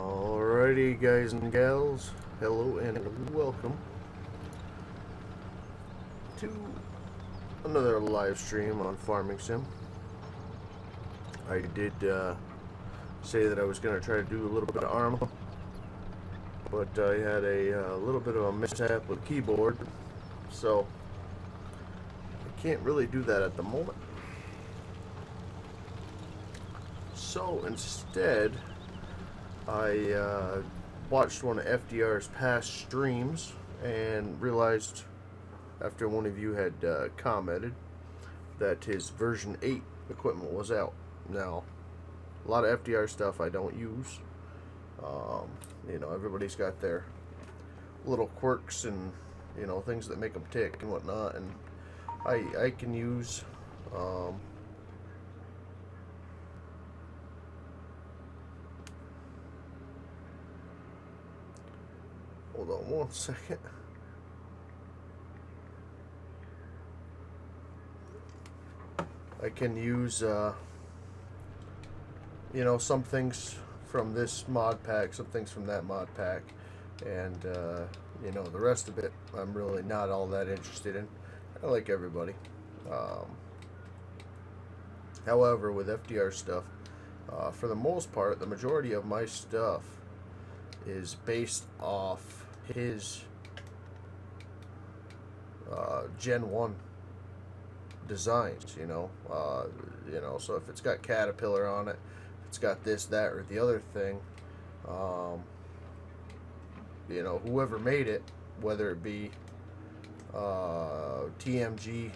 Alrighty, guys and gals, hello and welcome to another live stream on Farming Sim. I did say that I was going to try to do a little bit of ARMA, but I had a little bit of a mishap with keyboard, so I can't really do that at the moment. So instead, I watched one of FDR's past streams and realized after one of you had commented that his version 8 equipment was out. Now, a lot of FDR stuff I don't use. You know, everybody's got their little quirks and, you know, things that make them tick and whatnot, and I can use hold on one second. I can use, you know, some things from this mod pack, some things from that mod pack, and, you know, the rest of it I'm really not all that interested in. I like everybody. However, with FDR stuff, for the most part, the majority of my stuff is based off his Gen 1 designs, you know, so if it's got Caterpillar on it, if it's got this, that, or the other thing, you know, whoever made it, whether it be TMG,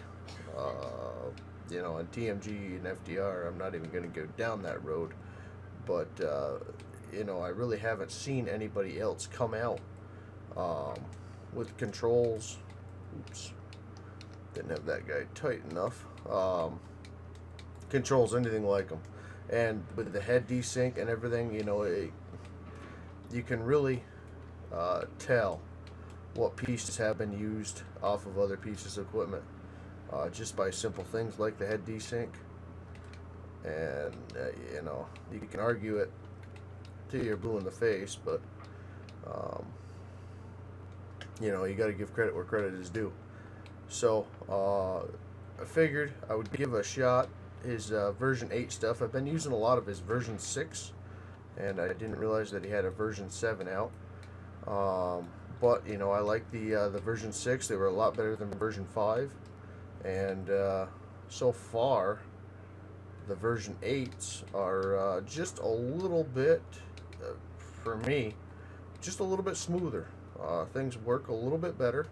you know, and TMG and FDR, I'm not even going to go down that road, but, you know, I really haven't seen anybody else come out with controls. Oops. Didn't have that guy tight enough. Controls anything like them, and with the head desync and everything, you know, you can really tell what pieces have been used off of other pieces of equipment just by simple things like the head desync. And you know, you can argue it till you're blue in the face, but you know, you got to give credit where credit is due. So, I figured I would give a shot his version 8 stuff. I've been using a lot of his version 6, and I didn't realize that he had a version 7 out. But, you know, I like the version 6. They were a lot better than version 5. And so far, the version 8s are just a little bit, for me, just a little bit smoother. Things work a little bit better.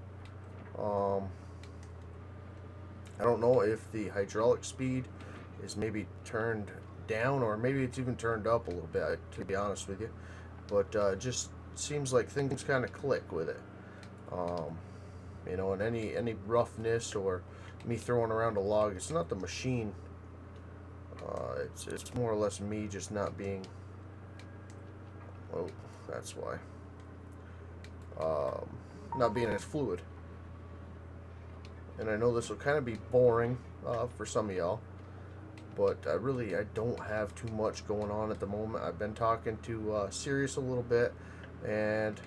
I don't know if the hydraulic speed is maybe turned down, or maybe it's even turned up a little bit, to be honest with you. But just seems like things kind of click with it. You know, and any roughness or me throwing around a log, it's not the machine. It's more or less me just not being. Oh, that's why. Not being as fluid. And I know this will kind of be boring for some of y'all, but I don't have too much going on at the moment. I've been talking to Sirius a little bit, and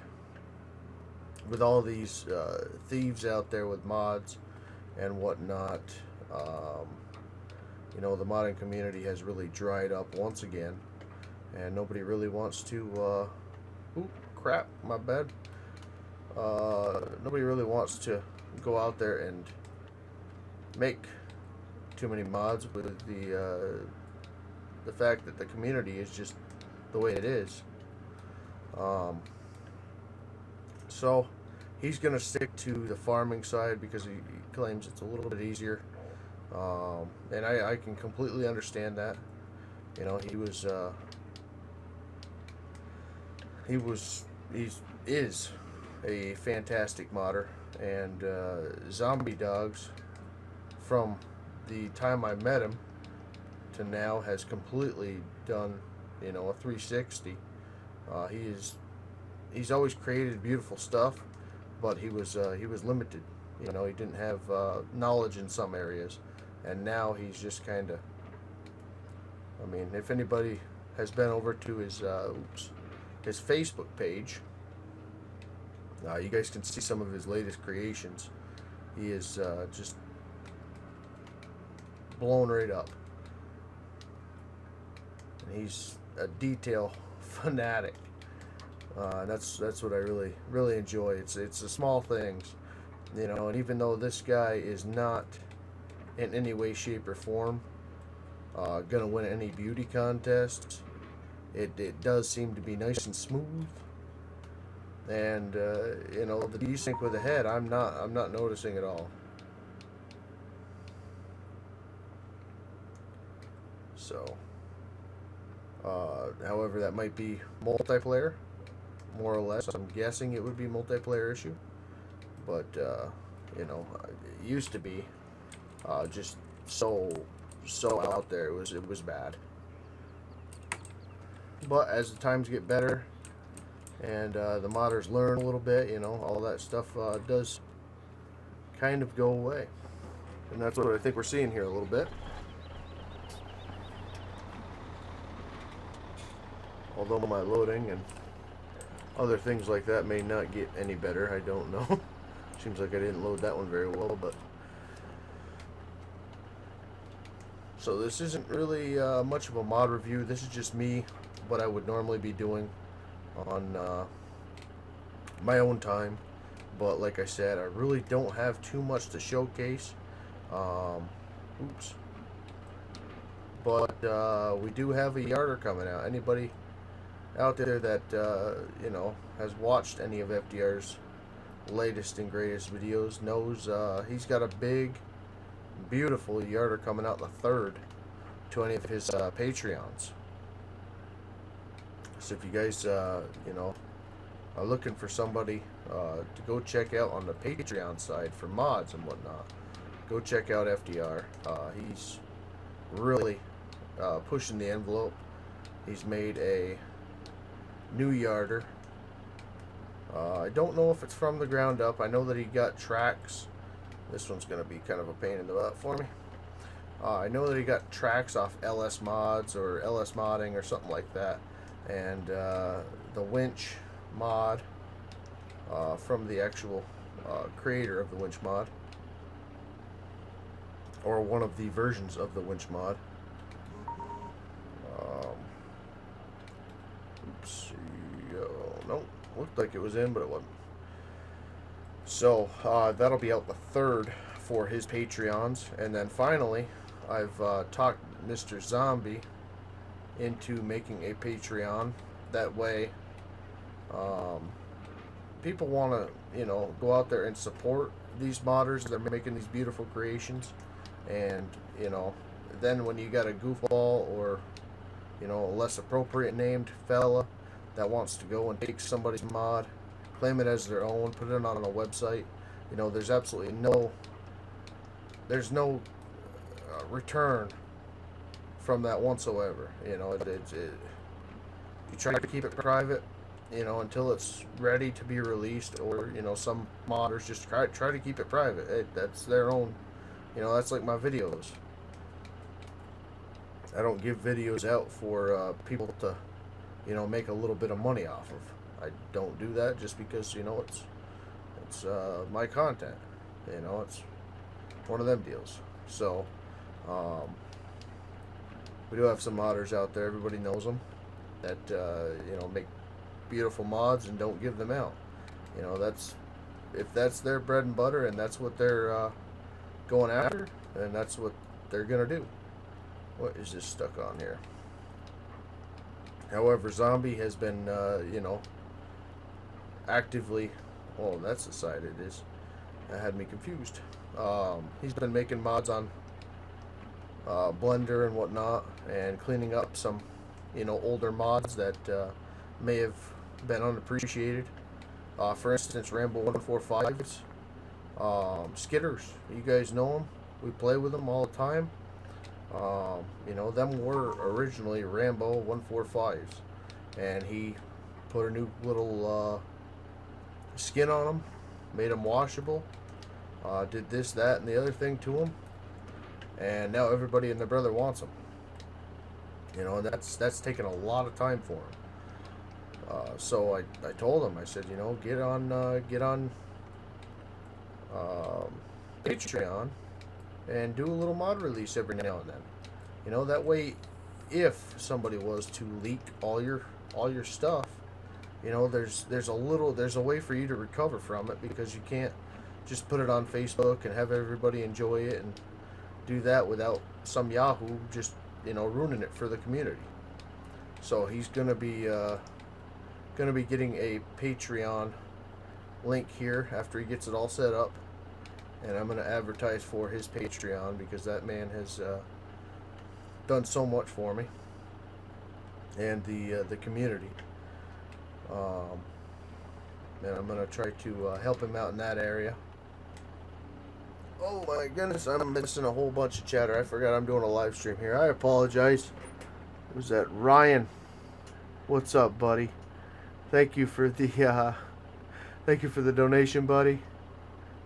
with all these thieves out there with mods and whatnot, you know, the modding community has really dried up once again, and nobody really wants to. Ooh, crap! My bad. Nobody really wants to go out there and make too many mods, with the fact that the community is just the way it is. So he's gonna stick to the farming side because he claims it's a little bit easier, and I can completely understand that. You know, he is a fantastic modder, and Zombie Dogs, from the time I met him to now, has completely done, you know, a 360. He's always created beautiful stuff, but he was limited. You know, he didn't have knowledge in some areas, and now he's just kind of. I mean, if anybody has been over to his his Facebook page. You guys can see some of his latest creations. He is just blown right up. And he's a detail fanatic. That's what I really enjoy. It's the small things, you know. And even though this guy is not in any way, shape, or form gonna win any beauty contests, it does seem to be nice and smooth. And you know, the desync with the head, I'm not noticing at all. So, however, that might be multiplayer, more or less. I'm guessing it would be multiplayer issue, but you know, it used to be just so out there. It was bad. But as the times get better and the modders learn a little bit, you know, all that stuff does kind of go away, and that's what I think we're seeing here a little bit. Although my loading and other things like that may not get any better, I don't know. Seems like I didn't load that one very well, but so this isn't really much of a mod review. This is just me, what I would normally be doing on my own time. But like I said, I really don't have too much to showcase. Oops. But we do have a yarder coming out. Anybody out there that you know, has watched any of FDR's latest and greatest videos knows he's got a big, beautiful yarder coming out the 3rd to any of his Patreons. So if you guys you know, are looking for somebody to go check out on the Patreon side for mods and whatnot, go check out FDR. He's really pushing the envelope. He's made a new yarder. I don't know if it's from the ground up. I know that he got tracks. This one's going to be kind of a pain in the butt for me. I know that he got tracks off LS Mods or LS Modding or something like that. And the winch mod from the actual creator of the winch mod, or one of the versions of the winch mod. Oops. No, looked like it was in, but it wasn't. So that'll be out the 3rd for his Patreons. And then finally, I've talked Mr. Zombie into making a Patreon. That way people want to, you know, go out there and support these modders that are making these beautiful creations. And, you know, then when you got a goofball or, you know, a less appropriate named fella that wants to go and take somebody's mod, claim it as their own, put it on a website, you know, there's absolutely no return from that whatsoever. You know, you try to keep it private, you know, until it's ready to be released, or, you know, some modders just try to keep it private. That's their own, you know, that's like my videos. I don't give videos out for people to, you know, make a little bit of money off of. I don't do that just because, you know, it's my content. You know, it's one of them deals. So, we do have some modders out there, everybody knows them, that, you know, make beautiful mods and don't give them out. You know, if that's their bread and butter and that's what they're going after, then that's what they're going to do. What is this stuck on here? However, Zombie has been, you know, actively, oh, that's the side it is. That had me confused. He's been making mods on Blender and whatnot, and cleaning up some, you know, older mods that may have been unappreciated. For instance, Rambo 145's skitters. You guys know them. We play with them all the time. You know, them were originally Rambo 145's, and he put a new little skin on them, made them washable, did this, that, and the other thing to them, and now everybody and their brother wants them. You know, and that's taken a lot of time for him. So I told him, I said, you know, get on um, Patreon and do a little mod release every now and then. You know, that way, if somebody was to leak all your stuff, you know, there's a way for you to recover from it, because you can't just put it on Facebook and have everybody enjoy it and do that without some Yahoo just, you know, ruining it for the community. So he's gonna be getting a Patreon link here after he gets it all set up, and I'm gonna advertise for his Patreon, because that man has done so much for me and the community. And I'm gonna try to help him out in that area. Oh my goodness, I'm missing a whole bunch of chatter. I forgot I'm doing a live stream here. I apologize. Who's that? Ryan. What's up, buddy? Thank you for the donation, buddy.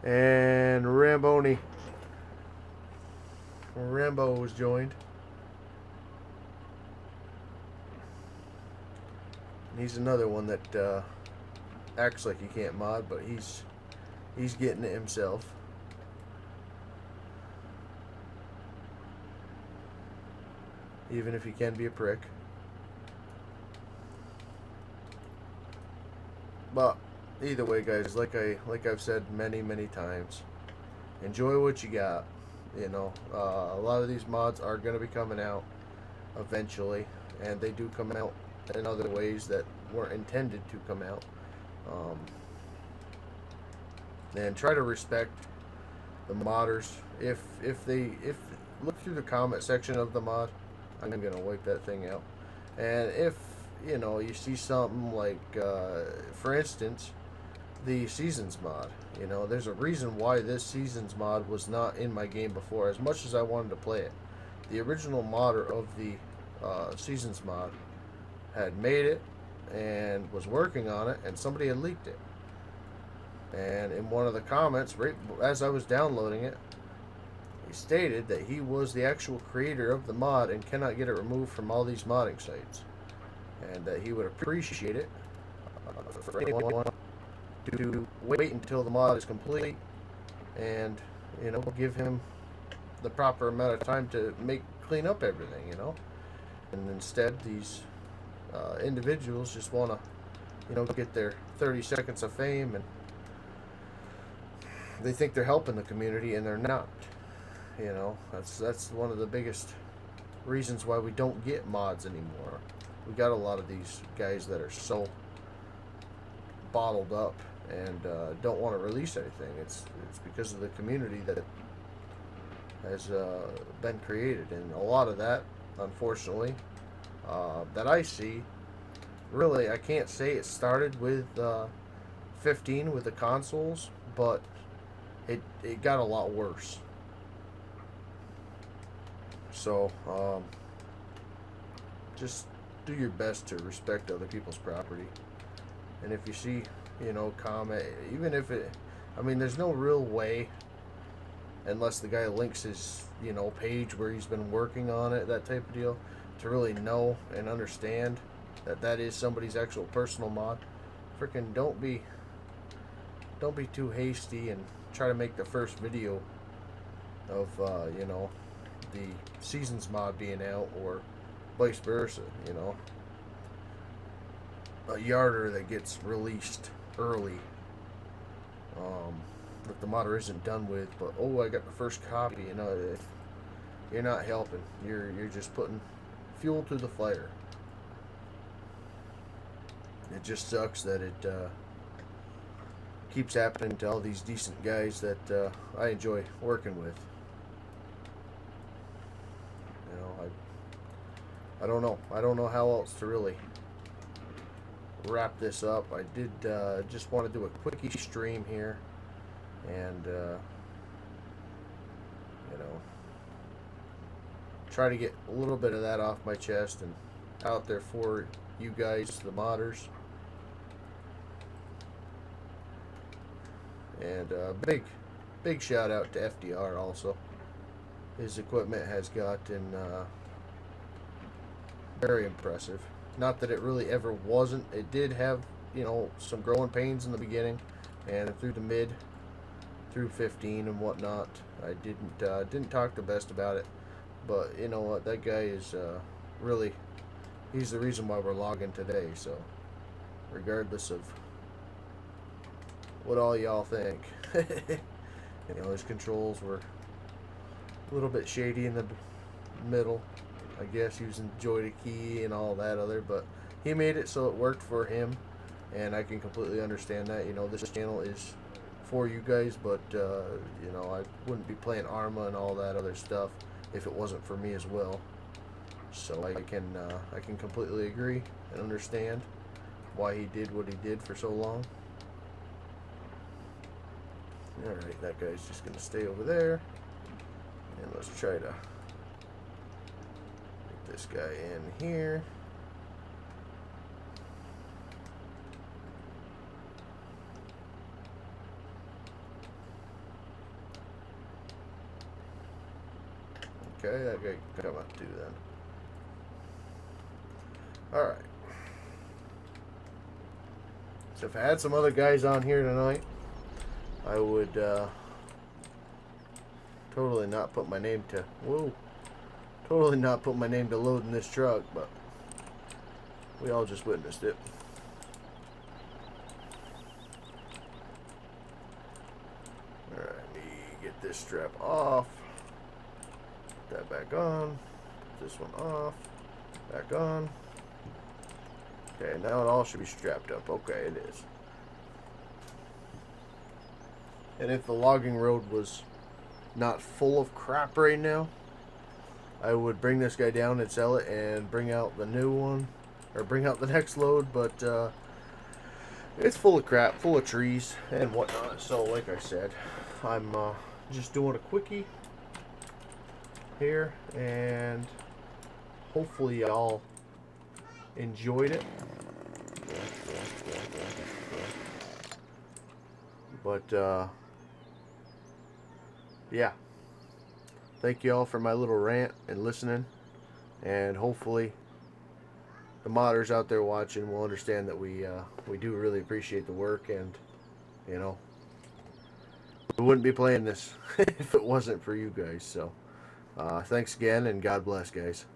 And Rambo was joined. And he's another one that acts like he can't mod, but he's getting it himself. Even if he can be a prick. But either way, guys, like I've said many times, enjoy what you got. You know, a lot of these mods are going to be coming out eventually, and they do come out in other ways that weren't intended to come out. And try to respect the modders. If look through the comment section of the mod, I'm gonna wipe that thing out. And if you know you see something like, for instance, the Seasons mod. You know, there's a reason why this Seasons mod was not in my game before, as much as I wanted to play it. The original modder of the Seasons mod had made it and was working on it, and somebody had leaked it. And in one of the comments, right as I was downloading it, he stated that he was the actual creator of the mod and cannot get it removed from all these modding sites, and that he would appreciate it for anyone to wait until the mod is complete, and you know, give him the proper amount of time to clean up everything, you know. And instead, these individuals just want to, you know, get their 30 seconds of fame, and they think they're helping the community, and they're not. You know, that's one of the biggest reasons why we don't get mods anymore. We got a lot of these guys that are so bottled up and don't want to release anything. It's because of the community that has been created, and a lot of that, unfortunately, that I see, really, I can't say it started with 15 with the consoles, but it got a lot worse. So just do your best to respect other people's property. And if you see, you know, comment, even if it, I mean, there's no real way, unless the guy links his, you know, page where he's been working on it, that type of deal, to really know and understand that that is somebody's actual personal mod. Freaking don't be too hasty and try to make the first video of you know, the Seasons mod being out, or vice versa. You know, a yarder that gets released early that the modder isn't done with, but oh, I got the first copy. You know, you're not helping. You're just putting fuel to the fire. It just sucks that it keeps happening to all these decent guys that I enjoy working with. You know, I don't know. I don't know how else to really wrap this up. I did just want to do a quickie stream here, and you know, try to get a little bit of that off my chest and out there for you guys, the modders. And big shout out to FDR also. His equipment has gotten very impressive. Not that it really ever wasn't. It did have, you know, some growing pains in the beginning, and through the mid, through 15 and whatnot. I didn't talk the best about it, but you know what? That guy is really, he's the reason why we're logging today. So, regardless of what all y'all think, you know, his controls were a little bit shady in the middle. I guess using joy to key and all that other, but he made it so it worked for him, and I can completely understand that. You know, this channel is for you guys, but you know, I wouldn't be playing Arma and all that other stuff if it wasn't for me as well. So I can completely agree and understand why he did what he did for so long. Alright, that guy's just gonna stay over there, and let's try to get this guy in here. Okay, that guy can come up too then. Alright. So if I had some other guys on here tonight, I would totally not put my name to totally not put my name to loading this truck, but we all just witnessed it. Alright, let me get this strap off. Put that back on. Put this one off. Back on. Okay, now it all should be strapped up. Okay, it is. And if the logging road was not full of crap right now, I would bring this guy down and sell it and bring out the new one, or bring out the next load, but it's full of crap, full of trees and whatnot. So like I said, I'm just doing a quickie here, and hopefully y'all enjoyed it. But yeah, thank you all for my little rant and listening, and hopefully the modders out there watching will understand that we do really appreciate the work, and you know, we wouldn't be playing this if it wasn't for you guys. So thanks again, and God bless, guys.